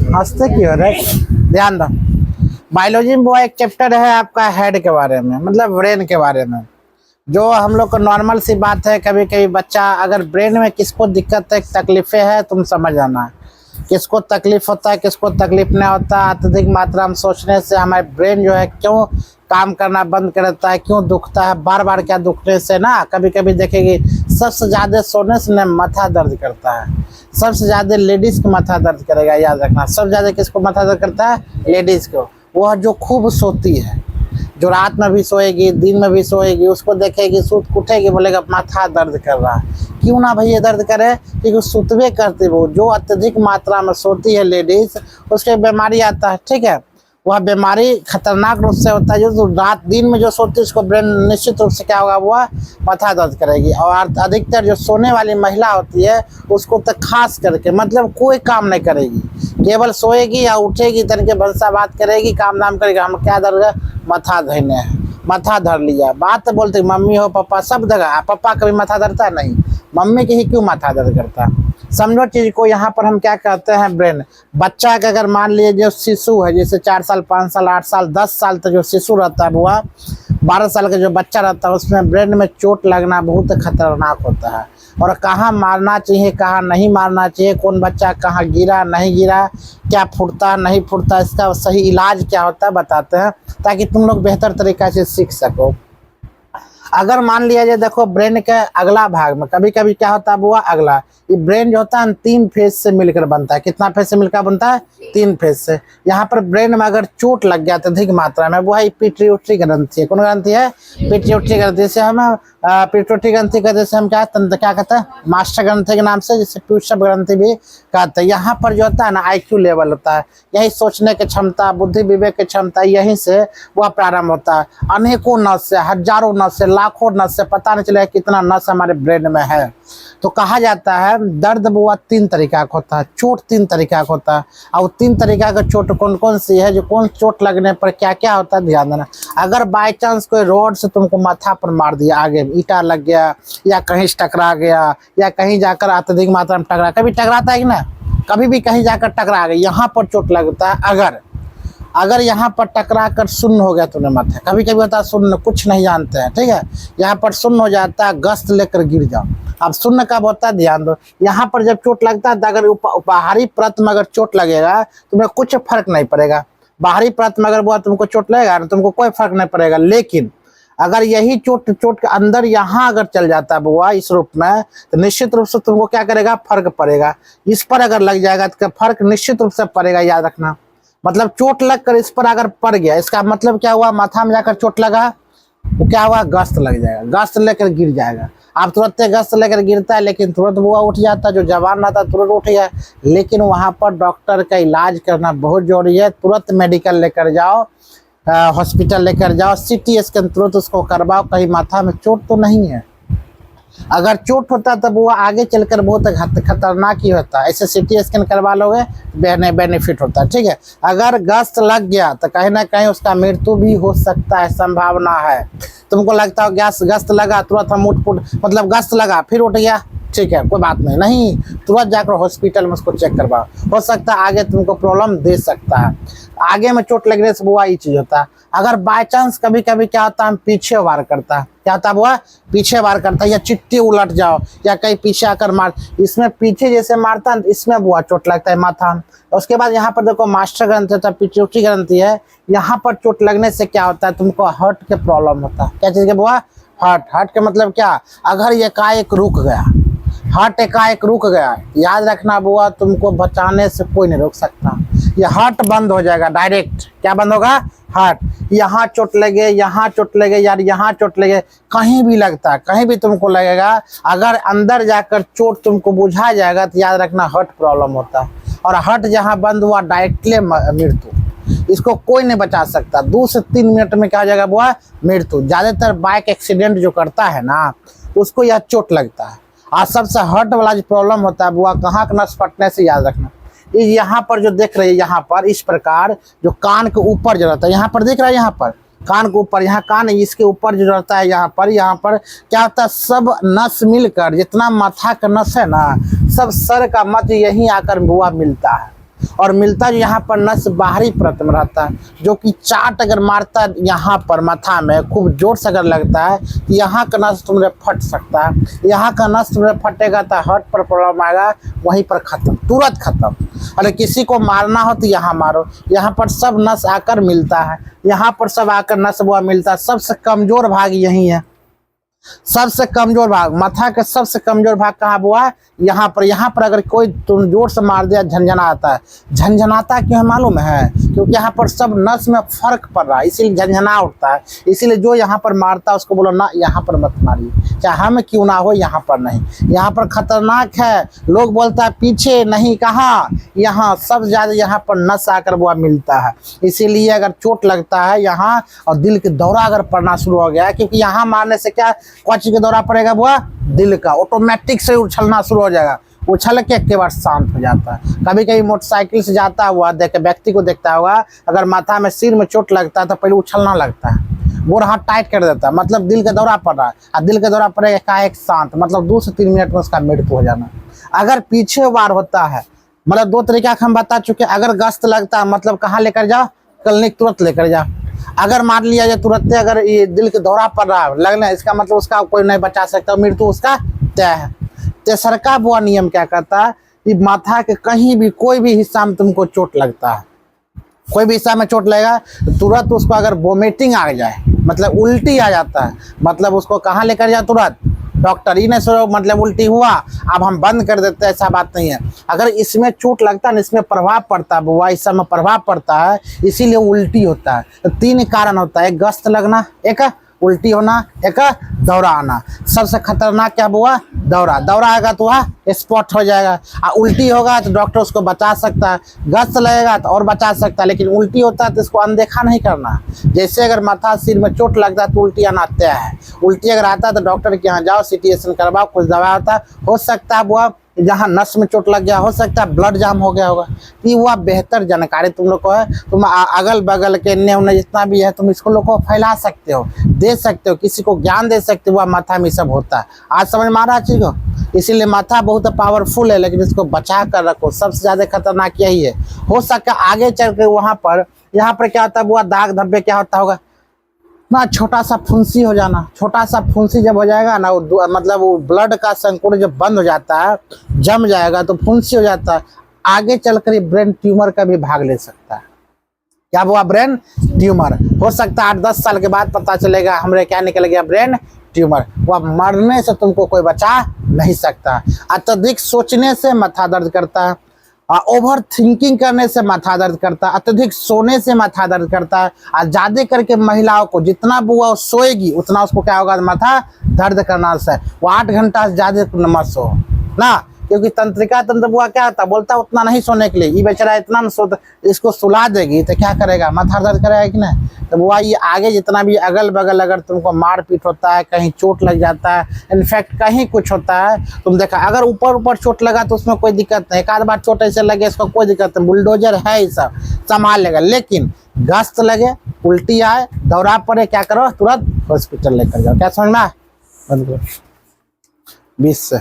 हंसते क्यों हो रहे? ध्यान दो। बायोलॉजी में वो एक चैप्टर है आपका हेड के बारे में, मतलब ब्रेन के बारे में। जो हम लोग को नॉर्मल सी बात है, कभी कभी बच्चा अगर ब्रेन में किसको दिक्कत है, तकलीफें है, तुम समझ आना। किसको तकलीफ होता है, किसको तकलीफ नहीं होता। अत्यधिक मात्रा में सोचने से हमारे ब्रेन जो है क्यों काम करना बंद कर देता है, क्यों दुखता है बार बार। क्या दुखने से ना, कभी कभी देखेगी सबसे ज़्यादा सोने से ना माथा दर्द करता है। सबसे ज़्यादा लेडीज़ को माथा दर्द करेगा, याद रखना। सबसे ज़्यादा किसको माथा दर्द करता है? लेडीज़ को। वह जो खूब सोती है, जो रात में भी सोएगी, दिन में भी सोएगी, उसको देखेगी सूत उठेगी, बोलेगा माथा दर्द कर रहा है। क्यों ना भैया दर्द करे? क्योंकि सुतवे करती वो जो अत्यधिक मात्रा में सोती है लेडीज, उसके बीमारी आता है। ठीक है, वह बीमारी खतरनाक रूप से होता है। जो रात दिन में जो सोती है उसको ब्रेन निश्चित रूप से क्या होगा, वह माथा दर्द करेगी। और अधिकतर जो सोने वाली महिला होती है उसको तो खास करके मतलब कोई काम नहीं करेगी, केवल सोएगी या उठेगी, तन के भरसा बात करेगी, काम दाम करेगी। हम क्या दर्द है? माथा धरने है, माथा धर लिया। बात बोलते मम्मी हो पापा सब जगह। पापा कभी माथा धरता नहीं, मम्मी के ही क्यों माथा दर्द करता? समझो चीज को। यहाँ पर हम क्या कहते हैं, ब्रेन। बच्चा का अगर मान लीजिए जो शिशु है, जैसे 4 साल 5 साल 8 साल 10 साल तक जो शिशु रहता है, वह 12 साल का जो बच्चा रहता है, उसमें ब्रेन में चोट लगना बहुत खतरनाक होता है। और कहाँ मारना चाहिए, कहाँ नहीं मारना चाहिए, कौन बच्चा कहाँ गिरा नहीं गिरा, क्या फूटता नहीं फूटता, इसका सही इलाज क्या होता है बताते हैं, ताकि तुम लोग बेहतर तरीक़ा से सीख सको। अगर मान लिया जाए, देखो ब्रेन के अगला भाग में कभी कभी क्या होता है, वो अगला ये ब्रेन जो होता है 3 फेज से मिलकर बनता है। कितना फेज से मिलकर बनता है? 3 फेज से। यहाँ पर ब्रेन में अगर चोट लग गया तो अधिक मात्रा में, वो है पिट्यूटरी ग्रंथि है। कौन ग्रंथि है? पिट्यूटरी ग्रंथि से हम पिट्यूटरी ग्रंथि कहते हैं, हम क्या कहते हैं, मास्टर ग्रंथि के नाम से, जिसे प्यूषप ग्रंथि भी कहते हैं। यहाँ पर जो होता है ना IQ लेवल होता है, यही सोचने की क्षमता, बुद्धि विवेक की क्षमता, यहीं से वह प्रारंभ होता है। अनेकों नस से, हजारों नस से, लाखों नस से, पता नहीं चलेगा कितना नस हमारे ब्रेन में है। तो कहा जाता है दर्द वो 3 तरीका का होता है, चोट 3 तरीका का होता है। और 3 तरीका का चोट कौन कौन सी है, जो कौन चोट लगने पर क्या क्या होता है, ध्यान देना। अगर बाय चांस कोई रोड से तुमको माथा पर मार दिया, आगे ईटा लग गया, या कहीं से टकरा गया, या कहीं जाकर अत्यधिक मात्रा में टकरा, कभी टकराता है कि ना, कभी भी कहीं जाकर टकरा गया, यहाँ पर चोट लगता है। अगर यहाँ पर टकरा कर शून्य हो गया तुमने माथा, कभी कभी होता है शून्य, कुछ नहीं जानते हैं, ठीक है, यहाँ पर शून्य हो जाता है, गस्त लेकर गिर जाओ। अब शून्य कब होता है, ध्यान दो। यहाँ पर जब चोट लगता है, अगर बाहरी परत में अगर चोट लगेगा तुम्हें कुछ फर्क नहीं पड़ेगा। बाहरी परत में अगर वो तुमको चोट लगेगा ना, तुमको कोई फर्क नहीं पड़ेगा। लेकिन अगर यही चोट के अंदर यहाँ अगर चल जाता है बुआ इस रूप में, तो निश्चित रूप से तुमको क्या करेगा, फर्क पड़ेगा। इस पर अगर लग जाएगा तो फर्क निश्चित रूप से पड़ेगा, याद रखना। मतलब चोट लगकर इस पर अगर पड़ गया, इसका मतलब क्या हुआ, माथा में जाकर चोट लगा, वो क्या हुआ, गस्त लग जाएगा, गस्त लेकर गिर जाएगा। आप तुरंत गस्त लेकर गिरता है, लेकिन तुरंत वो उठ जाता है, जो जवान रहता है तुरंत उठ गया। लेकिन वहाँ पर डॉक्टर का इलाज करना बहुत जरूरी है। तुरंत मेडिकल लेकर जाओ, हॉस्पिटल लेकर जाओ, CT स्कैन तुरंत उसको करवाओ, कहीं माथा में चोट तो नहीं है। अगर चोट होता तब वो आगे चलकर बहुत खतरनाक ही होता है। ऐसे CT स्कैन करवा लोगे, बेनिफिट होता है, ठीक है। अगर गस्त लग गया तो कहीं ना कहीं उसका मृत्यु भी हो सकता है, संभावना है। तुमको लगता है गस्त लगा, तुरंत हम उठ मतलब गस्त लगा फिर उठ गया, ठीक है, कोई बात नहीं, तुरंत जाकर हॉस्पिटल में उसको चेक करवाओ। हो सकता है आगे तुमको प्रॉब्लम दे सकता है। आगे में चोट लगने से वो ही चीज होता है। अगर बाय चांस कभी कभी क्या होता है, हम पीछे वार करता है, क्या होता है वो पीछे वार करता है, या चिट्टी उलट जाओ, या कहीं पीछे आकर मार, इसमें पीछे जैसे मारता है इसमें बुआ चोट लगता है माथा में। उसके बाद यहाँ पर देखो मास्टर ग्रंथि होता है, पिट्यूटरी ग्रंथि है, यहाँ पर चोट लगने से क्या होता है, तुमको हार्ट के प्रॉब्लम होता है। क्या चीज के बुआ? हार्ट के मतलब क्या, अगर ये एकाएक रुक गया, हार्ट एकाएक रुक गया, याद रखना बुआ, तुमको बचाने से कोई नहीं रोक सकता। ये हार्ट बंद हो जाएगा डायरेक्ट। क्या बंद होगा? हार्ट। यहाँ चोट लगे, यहाँ चोट लगे, यार यहाँ चोट लगे, कहीं भी लगता है, कहीं भी तुमको लगेगा, अगर अंदर जाकर चोट तुमको बुझा जाएगा तो याद रखना हार्ट प्रॉब्लम होता है। और हार्ट जहाँ बंद हुआ डायरेक्टली मृत्यु, इसको कोई नहीं बचा सकता। 2 से 3 मिनट में क्या हो जाएगा बुआ? मृत्यु। ज्यादातर बाइक एक्सीडेंट जो करता है ना, उसको यह चोट लगता है। और सबसे हार्ट वाला जो प्रॉब्लम होता है बुआ, कहाँ का नस फटने से, याद रखना। यहाँ पर जो देख रहे हैं, यहाँ पर इस प्रकार जो कान के ऊपर जो रहता है, यहाँ पर देख रहा है, यहाँ पर कान के ऊपर, यहाँ कान इसके ऊपर जो रहता है, यहाँ पर क्या होता है, सब नस मिलकर, जितना माथा का नस है ना, सब सर का मध्य यहीं आकर बुआ मिलता है, और मिलता जो यहाँ पर नस बाहरी परत में रहता है, जो कि चाट अगर मारता है यहाँ पर माथा में खूब जोर से अगर लगता है तो यहाँ का नस तुम्हारे फट सकता है। यहाँ का नस तुम्हारे फटेगा तो हार्ट पर प्रॉब्लम आएगा, वहीं पर खत्म, तुरंत खत्म। अरे किसी को मारना हो तो यहाँ मारो, यहाँ पर सब नस आकर मिलता है, यहाँ पर सब आकर नस बुआ मिलता है। सबसे कमजोर भाग यही है, सबसे कमजोर भाग माथा का सबसे कमजोर भाग कहाँ बुआ? यहाँ पर। यहाँ पर अगर कोई तुम जोर से मार दिया झंझना आता है। झंझनाता क्यों है मालूम है? क्योंकि यहाँ पर सब नस में फर्क पड़ रहा है, इसीलिए झंझना उठता है। इसीलिए जो यहाँ पर मारता है उसको बोलो ना यहाँ पर मत मारिए, चाहे हम क्यों ना हो, यहाँ पर नहीं। यहाँ पर खतरनाक है। लोग बोलता है पीछे नहीं, कहाँ, यहाँ सबसे ज्यादा यहाँ पर नस आकर बुआ मिलता है। इसीलिए अगर चोट लगता है यहाँ और दिल के दौरा अगर पड़ना शुरू हो गया, क्योंकि यहाँ मारने से क्या कौन चीज का दौरा पड़ेगा बुआ? दिल का। ऑटोमेटिक से उछलना शुरू हो जाएगा, उछल के एक बार शांत हो जाता है। कभी कभी मोटरसाइकिल से जाता हुआ देखे व्यक्ति को देखता होगा, अगर माथा में सिर में चोट लगता है तो पहले उछलना लगता है, गोर हाथ टाइट कर देता है, मतलब दिल का दौरा पड़ रहा है। और दिल का दौरा पड़ेगा का एक शांत, मतलब 2 से 3 मिनट में उसका मृत्यु हो जाना। अगर पीछे वार होता है, मतलब 2 तरीका हम बता चुके। अगर गश्त लगता है मतलब कहाँ लेकर जाओ? क्लिनिक तुरंत लेकर जाओ। अगर मान लिया जाए तुरंत अगर ये दिल के दौरा पड़ रहा है लगना, इसका मतलब उसका कोई नहीं बचा सकता, मृत्यु उसका तय है। तेसरका बुआ नियम क्या कहता है कि माथा के कहीं भी कोई भी हिस्सा में तुमको चोट लगता है, कोई भी हिस्सा में चोट लगेगा तो तुरंत उसको अगर वोमिटिंग आ जाए, मतलब उल्टी आ जाता है, मतलब उसको कहाँ लेकर जाए? तुरंत डॉक्टर। ही नहीं सो मतलब उल्टी हुआ अब हम बंद कर देते हैं, ऐसा बात नहीं है। अगर इसमें चोट लगता है ना, इसमें प्रभाव पड़ता है बुआ, इस समय प्रभाव पड़ता है, इसीलिए उल्टी होता है। तो 3 कारण होता है, एक गश्त लगना, एक उल्टी होना, एक दौरा आना। सबसे खतरनाक क्या बुआ? दौरा। दौरा आएगा तो वह स्पॉट हो जाएगा, और उल्टी होगा तो डॉक्टर उसको बचा सकता है। गश्त लगेगा तो और बचा सकता है, लेकिन उल्टी होता है तो इसको अनदेखा नहीं करना। जैसे अगर माथा सिर में चोट लगता है तो उल्टी आना तय है। उल्टी अगर आता है तो डॉक्टर के यहाँ जाओ, सिटी करवाओ, कुछ दवा होता है। हो सकता है बुआ जहाँ नस में चोट लग गया, हो सकता है ब्लड जाम हो गया होगा। तो वह बेहतर जानकारी तुम लोग को है, तुम अगल बगल के इन्ने उन्ने जितना भी है तुम इसको लोग को फैला सकते हो, दे सकते हो, किसी को ज्ञान दे सकते हो। वह माथा में सब होता है, आज समझ में आ रहा चीज को। इसीलिए माथा बहुत पावरफुल है, लेकिन इसको बचा कर रखो। सबसे ज्यादा खतरनाक यही है। हो सकता है आगे चल के वहाँ पर यहाँ पर क्या होता है बुआ? दाग धब्बे क्या होता होगा ना, छोटा सा फुंसी हो जाना। छोटा सा फुंसी जब हो जाएगा ना, मतलब वो ब्लड का संकुल जब बंद हो जाता है, जम जाएगा तो फुंसी हो जाता है। आगे चलकर ब्रेन ट्यूमर का भी भाग ले सकता है। क्या हुआ? ब्रेन ट्यूमर हो सकता है। 8-10 साल के बाद पता चलेगा हमरे क्या निकल गया, ब्रेन ट्यूमर। वह मरने से तुमको कोई बचा नहीं सकता। अत्यधिक सोचने से माथा दर्द करता है, ओवर थिंकिंग करने से माथा दर्द करता है, अत्यधिक सोने से माथा दर्द करता है। और ज्यादा करके महिलाओं को जितना बुआ सोएगी उतना उसको क्या होगा? माथा दर्द करना से। वो 8 घंटा से ज्यादा मत सो ना, क्योंकि तंत्रिका तंत्र बुआ क्या होता है? बोलता उतना नहीं सोने के लिए। ये बेचारा इतना न सो, इसको सुला देगी तो क्या करेगा? माथा दर्द करेगा कि नहीं? तो बुआ ये आगे जितना भी अगल बगल अगर तुमको मारपीट होता है, कहीं चोट लग जाता है, इनफैक्ट कहीं कुछ होता है, तुम देखा अगर ऊपर चोट लगा तो उसमें कोई दिक्कत नहीं, एक आध बार चोट ऐसे लगे इसको कोई दिक्कत नहीं, बुलडोजर है ये सब संभाल लेगा। लेकिन गश्त लगे, उल्टी आए, दौरा पड़े, क्या करो? तुरंत हॉस्पिटल लेकर जाओ। क्या समझ में? 20 से